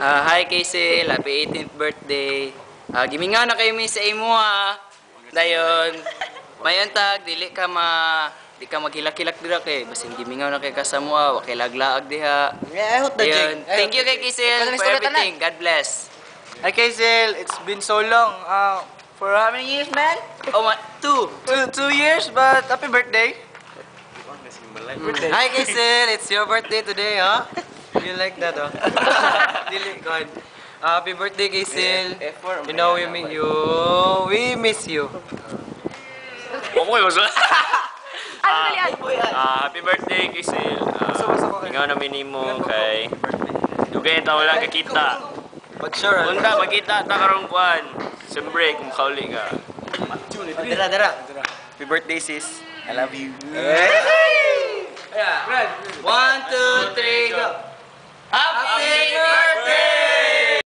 Hi Kaysel, happy 18th birthday. Gimingaw na kayo mi sa imo ha. Dayon, may antag di ka maghilak-hilak dira kay basin gimingaw na kay kasamo wa kay laglaag diha. Dayon, thank you kay Kaysel for everything. God bless. Hi Kaysel, it's been so long. For how many years, man? Oh, 2 2 years, but happy birthday. Hi Kaysel, it's your birthday today, huh? You like that, oh? Dili, God. Happy birthday, Kaysel. You know we miss you. We miss you. Happy birthday, Kaysel. Ingaw namin nimo kay dugay ta wala kakita. Pag-sure, Punta magkita ta karong kuan. Siyempre kung kauli ka. Dara. Happy birthday, sis. I love you. 1, 2, 3, go. Happy birthday!